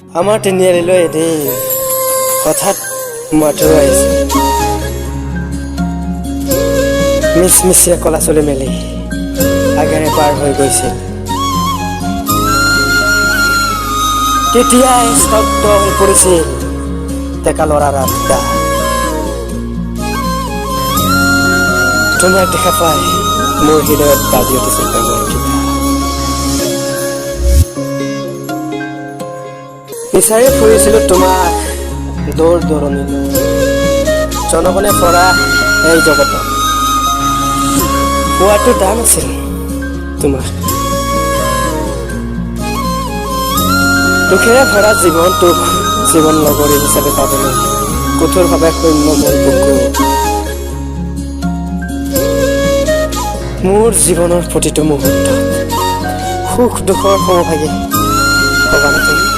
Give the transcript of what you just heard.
আমাৰ তিনিআলিলৈ এদিন হঠাৎ মাথো আহিছে মিচমিচিয়া কলা চুলি মেলি আগেৰে পাৰ হৈ গৈছিল তেতিয়াই স্তব্ধ হৈ পৰিছিল ডেকা ল'ৰাৰ আত্মা তোমাক দেখা পাই মোৰ হৃদয়ত বাজি উঠিছিল প্ৰেমৰ গীত বিচাৰি ফুৰিছিলোঁ তোমাক দূৰ দূৰণিলৈ জনগণে ভৰা এই জগতত পোৱাটো টান আছিল তোমাৰ দুখেৰে ভৰা জীৱনটোক জীৱন লগৰী হিচাপে পাবলৈ কঠোৰভাৱে শূন্য মোৰ বুকু মোৰ জীৱনৰ প্ৰতিটো মুহূৰ্তত সুখ দুখৰ সমভাগী হ'বা তুমি